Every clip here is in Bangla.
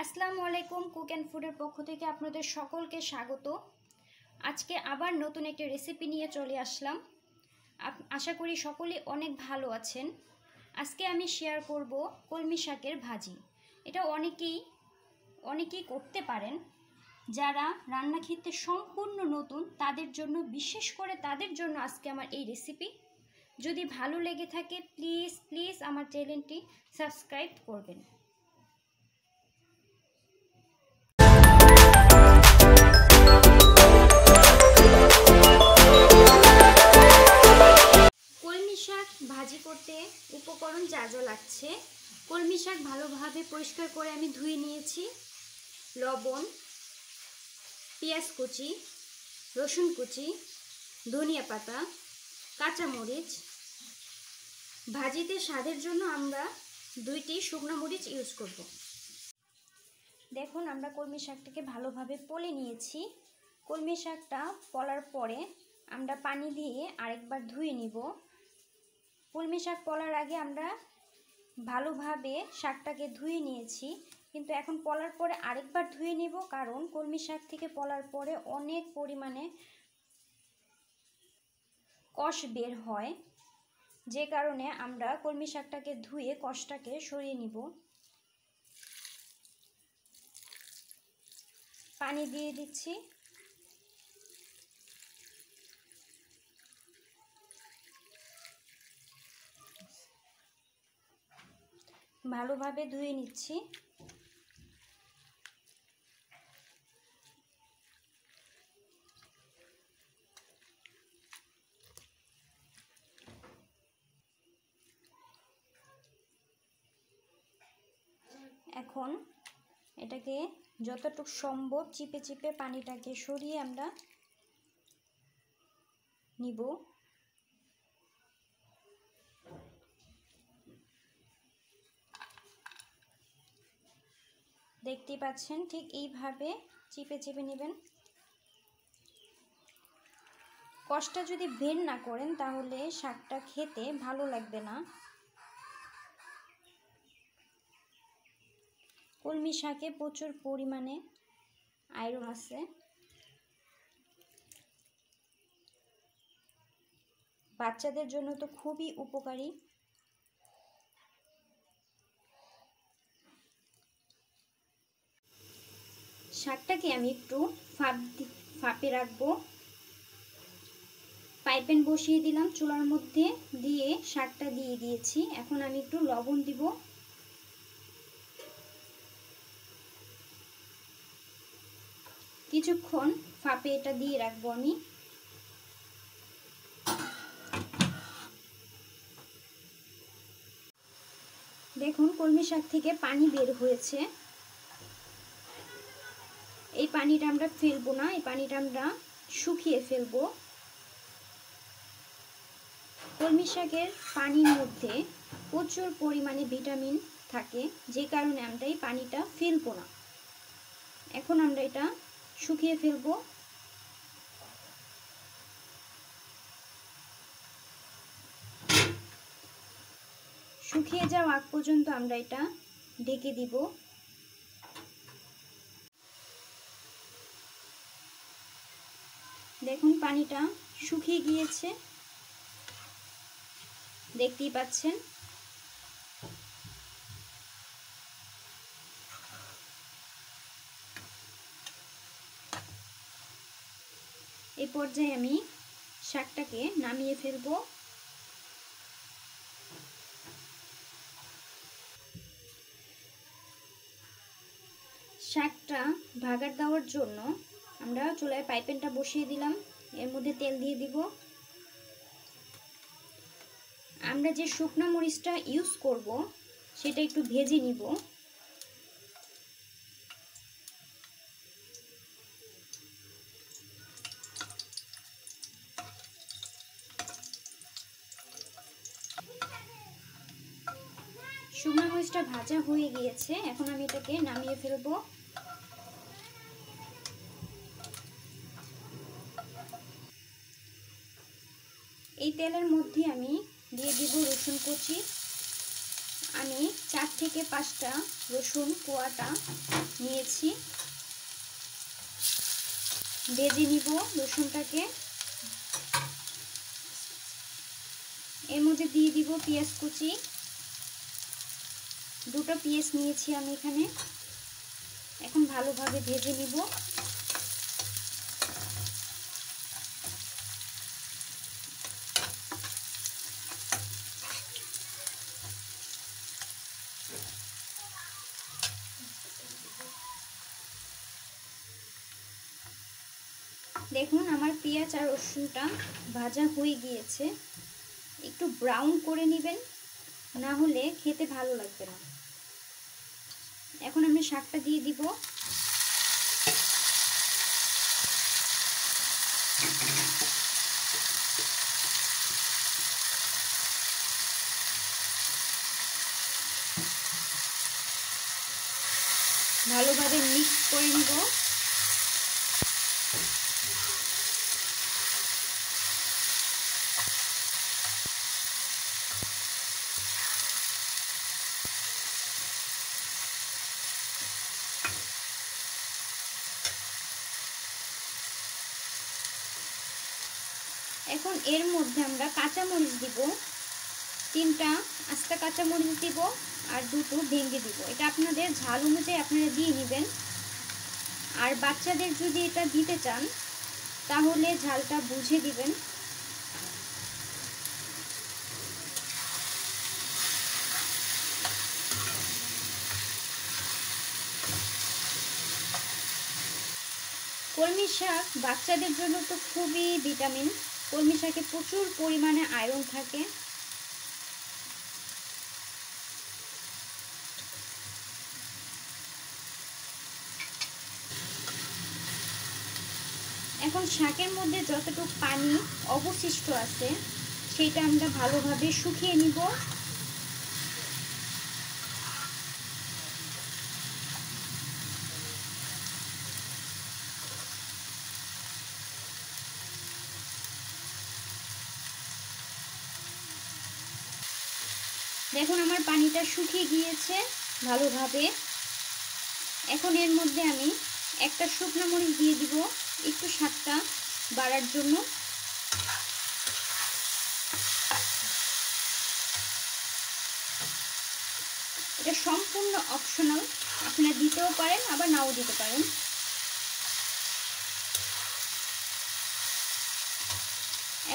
আসসালামু আলাইকুম। কুক অ্যান্ড ফুডের পক্ষ থেকে আপনাদের সকলকে স্বাগত। আজকে আবার নতুন একটি রেসিপি নিয়ে চলে আসলাম। আশা করি সকলেই অনেক ভালো আছেন। আজকে আমি শেয়ার করব কলমি শাকের ভাজি। এটা অনেকেই করতে পারেন। যারা রান্না ক্ষেত্রে সম্পূর্ণ নতুন তাদের জন্য, বিশেষ করে তাদের জন্য আজকে আমার এই রেসিপি। যদি ভালো লেগে থাকে প্লিজ আমার চ্যানেলটি সাবস্ক্রাইব করবেন। ভাজি করতে উপকরণ যা যা লাগছে, কলমি শাক ভালোভাবে পরিষ্কার করে আমি ধুয়ে নিয়েছি। লবণ, পেঁয়াজ কুচি, রসুন কুচি, ধনিয়া পাতা, কাঁচামরিচ। ভাজিতে স্বাদের জন্য আমরা 2টি শুকনো মরিচ ইউজ করব। দেখুন, আমরা কলমি শাকটাকে ভালোভাবে পলে নিয়েছি। কলমি শাকটা পলার পরে আমরা পানি দিয়ে আরেকবার ধুয়ে নিব। কলমি শাক পলার আগে আমরা ভালোভাবে শাকটাকে ধুয়ে নিয়েছি, কিন্তু এখন পলার পরে আরেকবার ধুয়ে নিব, কারণ কলমি শাক থেকে পলার পরে অনেক পরিমাণে কষ বের হয়, যে কারণে আমরা কলমি শাকটাকে ধুয়ে কষটাকে সরিয়ে নিব। পানি দিয়ে দিচ্ছি। ভালোভাবে ধুয়ে নিচ্ছি। এখন এটাকে যতটুকু সম্ভব চিপে চিপে পানিটাকে সরিয়ে আমরা নিব। দেখতেই পাচ্ছেন, ঠিক এইভাবে চিপে চিপে নেবেন। কষটা যদি বের না করেন তাহলে শাকটা খেতে ভালো লাগবে না। কলমি শাকে প্রচুর পরিমাণে আয়রন আছে। বাচ্চাদের জন্য তো খুবই উপকারী। শাকটাকে আমি একটু ফাঁপে রাখবো। পাইপেন বসিয়ে দিলাম চুলার মধ্যে, দিয়ে শাকটা দিয়ে দিয়েছি। এখন আমি একটু লবণ দিব। কিছুক্ষণ ফাঁপে এটা দিয়ে রাখবো আমি। দেখুন, কলমি শাক থেকে পানি বের হয়েছে। এই পানিটা আমরা ফেলবো না, এই পানিটা আমরা শুকিয়ে ফেলবো। কলমি শাকের পানির মধ্যে প্রচুর পরিমাণে ভিটামিন থাকে, যে কারণে আমরা এই পানিটা ফেলবো না। এখন আমরা এটা শুকিয়ে ফেলবো। শুকিয়ে যাওয়া আগ পর্যন্ত আমরা এটা ঢেকে দিব। দেখুন, পানিটা শুকিয়ে গিয়েছে, দেখতেই পাচ্ছেন। এই পর্যায়ে আমি শাকটাকে নামিয়ে ফেলবো। শাকটা ভাগার দেওয়ার জন্য আমরা চুলায় পাইপেনটা বসিয়ে দিলাম। এর মধ্যে তেল দিয়ে দিব। আমরা যে শুকনো মরিচটা ইউজ করব সেটা একটু ভেজে নিব। শুকনো মরিচটা ভাজা হয়ে গিয়েছে, এখন আমি এটাকে নামিয়ে ফেলবো। এই তেলের মধ্যে আমি দিয়ে দিব রসুন কুচি আমি 4 থেকে 5টা রসুন কোয়াটা নিয়েছি। ভেজে নিব রসুনটাকে। এর মধ্যে দিয়ে দিব পেঁয়াজ কুচি। 2টো পেঁয়াজ নিয়েছি আমি এখানে। এখন ভালোভাবে ভেজে নিব। দেখুন আমার পেঁয়াজ আর রসুনটা ভাজা হয়ে গিয়েছে। একটু ব্রাউন করে নেবেন, না হলে খেতে ভালো লাগবে না। এখন আমি শাকটা দিয়ে দিব। ভালোভাবে মিক্স করে নিব। এখন এর মধ্যে আমরা কাঁচামরিচ দিব। 3টা আস্ত কাঁচামরিচ দিব আর 2টো ভেঙে দিব। এটা আপনাদের ঝাল অনুযায়ী আপনারা দিয়ে নেবেন। আর বাচ্চাদের যদি এটা দিতে চান তাহলে ঝালটা বুঝে দিবেন। কলমি শাক বাচ্চাদের জন্য তো খুবই ভিটামিন। কলমি শাকে প্রচুর পরিমাণে আয়রন থাকে। এখন শাকের মধ্যে যতটুকু পানি অবশিষ্ট আছে সেটা আমরা ভালোভাবে শুকিয়ে নিব। দেখুন আমার পানিটা শুকিয়ে গিয়েছে ভালোভাবে। এখন এর মধ্যে আমি একটা শুকনো মরিচ দিয়ে দিব একটু স্বাদটা বাড়ার জন্য। এটা সম্পূর্ণ অপশনাল, আপনারা দিতেও পারেন আবার নাও দিতে পারেন।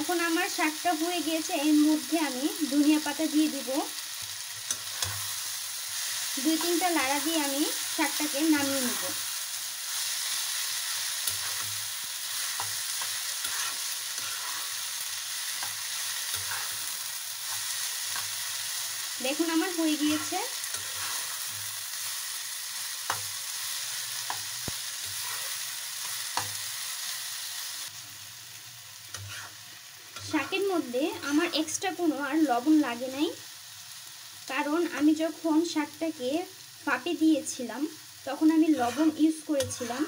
এখন আমার শাকটা হয়ে গিয়েছে। এর মধ্যে আমি ধনিয়া পাতা দিয়ে দিব। 2-3টা লাড়া দিয়ে আমি শাকটাকে নামিয়ে নেব। দেখুন আমার হয়ে গিয়েছে। শাকের মধ্যে আমার এক্সট্রা কোনো আর লবণ লাগে নাই, কারণ আমি যখন শাকটাকে ফাঁপে দিয়েছিলাম তখন আমি লবণ ইউজ করেছিলাম।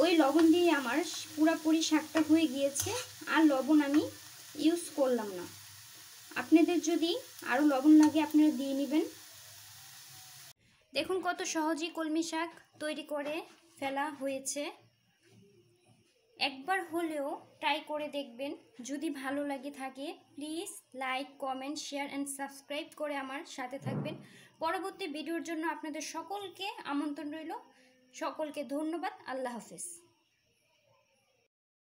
ওই লবণ দিয়ে আমার পুরোপুরি শাকটা হয়ে গিয়েছে, আর লবণ আমি ইউজ করলাম না। আপনাদের যদি আরও লবণ লাগে আপনারা দিয়ে নেবেন। দেখুন কত সহজেই কলমি শাক তৈরি করে ফেলা হয়েছে। একবার হলেও ট্রাই করে দেখবেন। যদি ভালো লাগে থাকে please like, comment, share and subscribe করে আমার সাথে থাকবেন। পরবর্তী ভিডিওর জন্য আপনাদের সকলকে আমন্ত্রণ রইল। সকলকে ধন্যবাদ। আল্লাহ হাফেজ।